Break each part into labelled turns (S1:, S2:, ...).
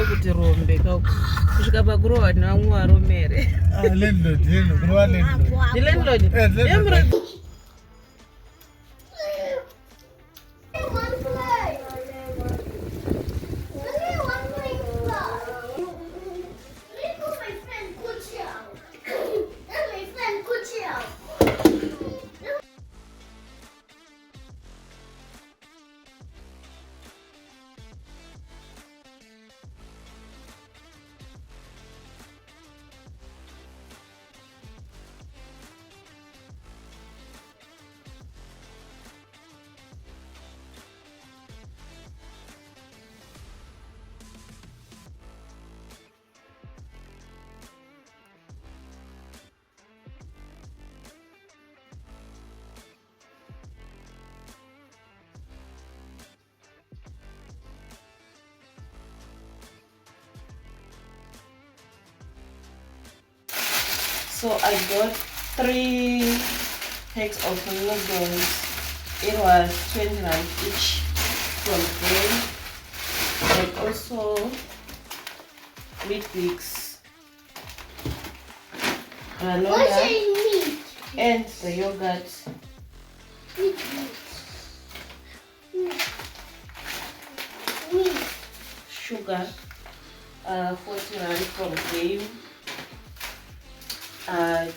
S1: kuti rombe kusvika pakurohwa nevamwe varomere. Landlord. So I got 3 packs of noodles. It was 20 rand each from them. And also wheat bix, granola, and the yogurt. Sugar, 40 rand from them.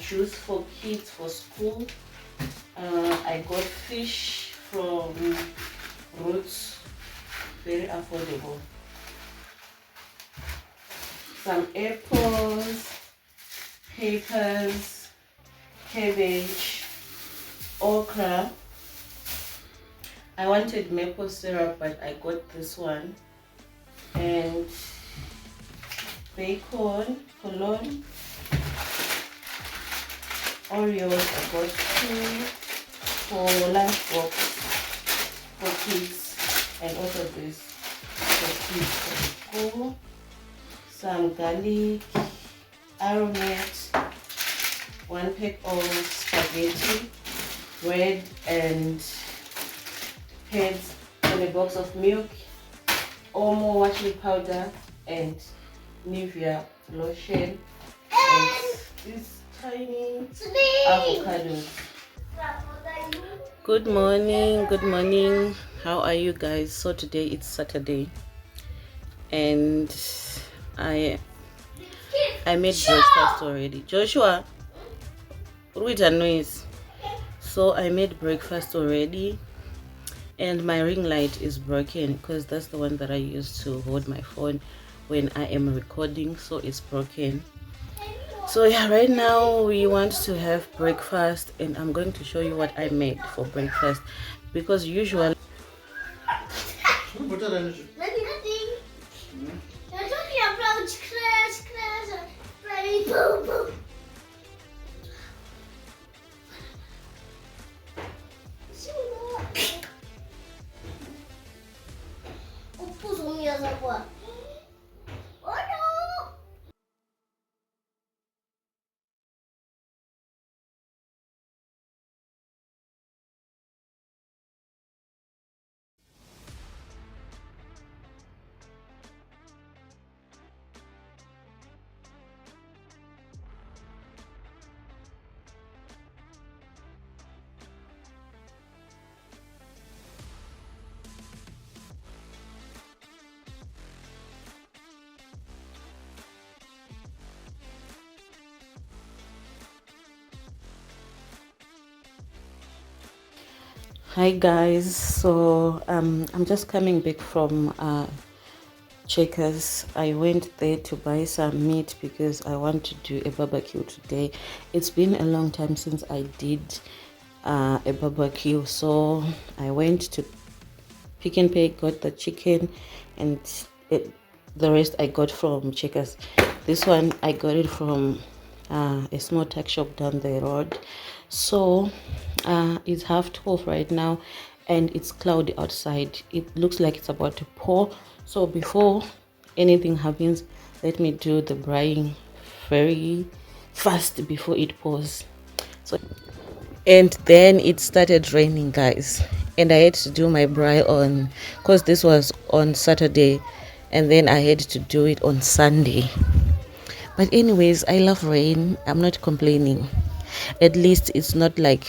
S1: Juice for kids for school. I got fish from Roots, very affordable. Some apples, peppers, cabbage, okra. I wanted maple syrup, but I got this one. And bacon, cologne. Oreos, I got 2 for lunchbox for kids, and also this for kids for school. Some garlic, aromat, 1 pack of spaghetti, bread, and pads, and a box of milk, Omo washing powder, and Nivea lotion, and this tiny avocados. Good morning. How are you guys? So today it's Saturday, and I made breakfast already. Joshua, read a noise. So I made breakfast already, and my ring light is broken because that's the one that I use to hold my phone when I am recording, so it's broken. So yeah, right now we want to have breakfast, and I'm going to show you what I made for breakfast, because usually Hi guys, so I'm just coming back from Checkers. I went there to buy some meat because I want to do a barbecue today. It's been a long time since I did a barbecue, so I went to Pick n Pay, got the chicken, and the rest I got from Checkers. This one I got it from a small tuck shop down the road. So it's 12:30 right now, and it's cloudy outside. It looks like it's about to pour. So before anything happens, let me do the braai very fast before it pours. So, and then it started raining, guys, and I had to do my braai on, because this was on Saturday, and then I had to do it on Sunday. But anyways, I love rain. I'm not complaining. At least it's not like,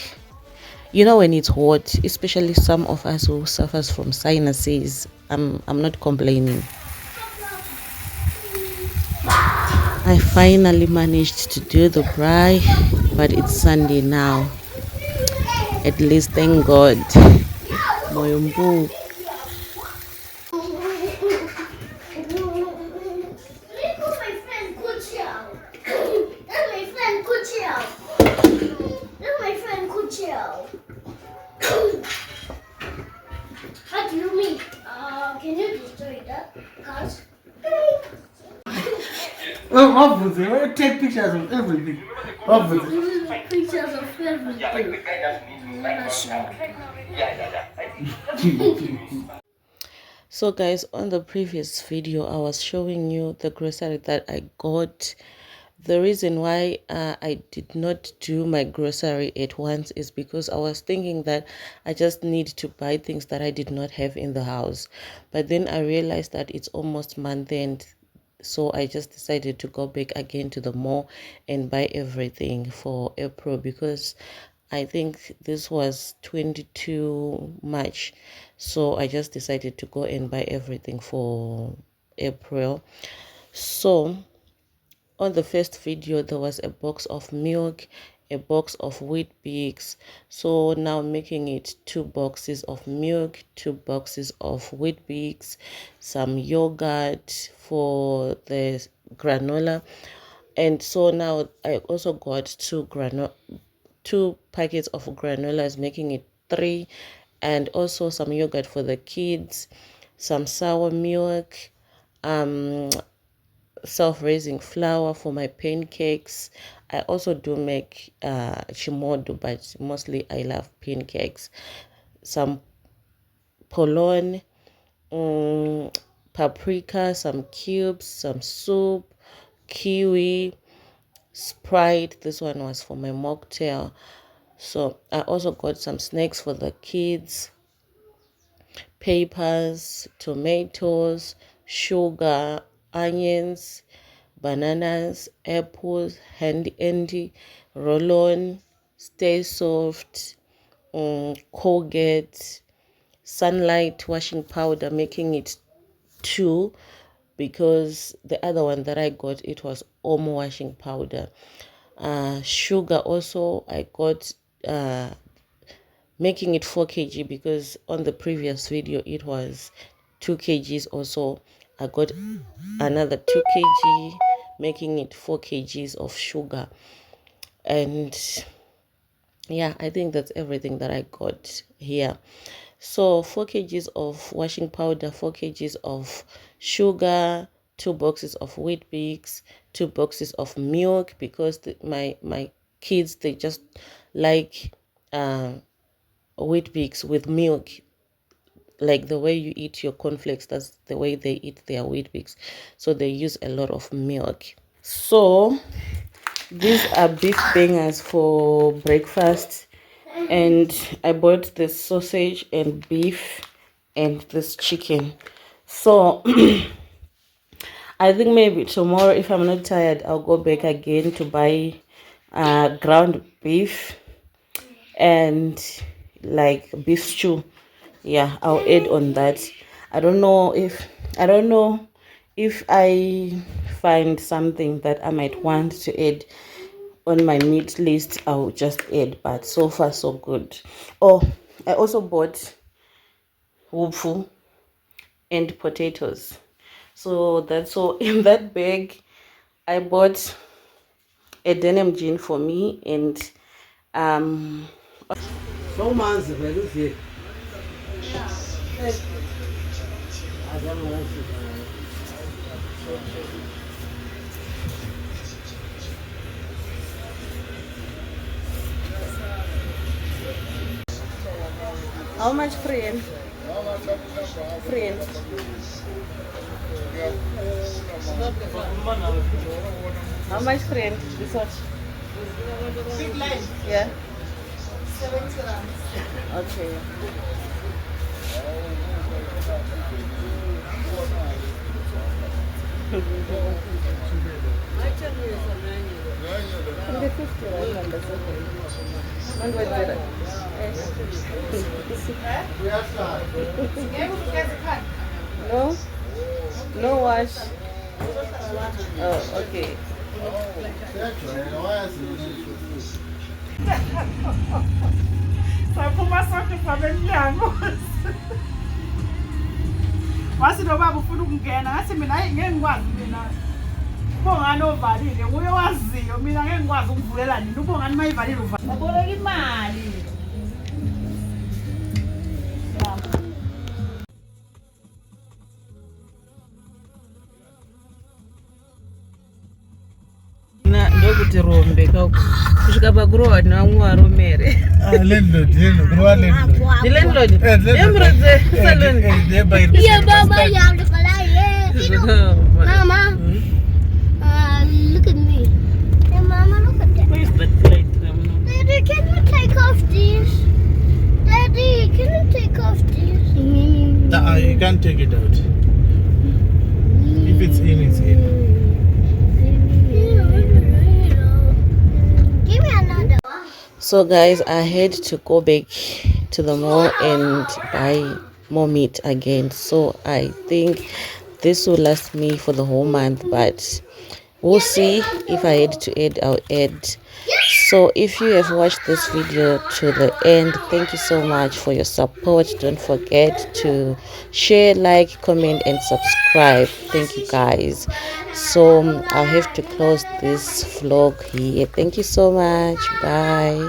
S1: when it's hot, especially some of us who suffers from sinuses. I'm not complaining. I finally managed to do the braai, but it's Sunday now. At least, thank God. Moyombu.
S2: How do you mean? Can you destroy that? Cause
S3: Obviously, take pictures of everything. Obviously.
S2: pictures of everything.
S1: So guys, on the previous video I was showing you the grocery that I got. The reason why I did not do my grocery at once is because I was thinking that I just need to buy things that I did not have in the house. But then I realized that it's almost month end, so I just decided to go back again to the mall and buy everything for April, because I think this was 22 March. So I just decided to go and buy everything for April. So on the first video there was a box of milk, a box of wheat bix. So now making it 2 boxes of milk, 2 boxes of wheat bix, some yogurt for the granola. And so now I also got 2 packets of granolas, making it 3, and also some yogurt for the kids, some sour milk, self-raising flour for my pancakes. I also do make chimodo, but mostly I love pancakes. Some polon, paprika, some cubes, some soup, kiwi, Sprite. This one was for my mocktail. So I also got some snacks for the kids, peppers, tomatoes, sugar, onions, bananas, apples, handy, roll-on, stay soft, Colgate, sunlight washing powder, making it 2, because the other one that I got, it was Omo washing powder. Sugar also I got, making it 4 kg, because on the previous video it was 2 kgs. Also I got another 2 kg, making it 4 kgs of sugar. And yeah, I think that's everything that I got here. So 4 kgs of washing powder, 4 kgs of sugar, 2 boxes of wheat bix, 2 boxes of milk, because my kids, they just like wheat bix with milk. Like the way you eat your cornflakes, that's the way they eat their wheat bix. So they use a lot of milk. So these are beef bangers for breakfast, and I bought this sausage and beef and this chicken. So I think maybe tomorrow, if I'm not tired, I'll go back again to buy ground beef and like beef stew. Yeah, I'll add on that. I don't know if I find something that I might want to add on my meat list, I'll just add. But so far so good. Oh, I also bought wufu and potatoes. So that's all in that bag. I bought a denim jean for me, and
S3: So man's very good.
S1: how much friend? Friend. How much friend? This one?
S4: Big line,
S1: Yeah.
S4: 70 rands.
S1: Okay. No? No wash? Oh, okay.
S5: Saphuma sonke sihambe emnyango. Wathi nobaba ufuna ukungena ngathi mina ngeke ngikwazi mina. Ubongani ovalile nguye owaziyo mina ngeke ngikwazi ukuvulela nini ubongani mayivalile uvala. Baboleka imali.
S1: Ndokuti rombe kusvika pakurohwa nevamwe mere.
S3: Landlord,
S1: The landlord? Salon.
S2: Yeah, Mama, you have to fly. Mama, look at me. Hey, Mama, look at that.
S1: Where is that light?
S2: Daddy, can you take off this? Daddy, can you take off this?
S3: You can't take it out. If it's in, it's in.
S2: Give me another one.
S1: So guys, I had to go back to the mall and buy more meat again. So I think this will last me for the whole month, but we'll see. If I had to add, I'll add. So if you have watched this video to the end, thank you so much for your support. Don't forget to share, like, comment and subscribe. Thank you guys. So I'll have to close this vlog here. Thank you so much. Bye.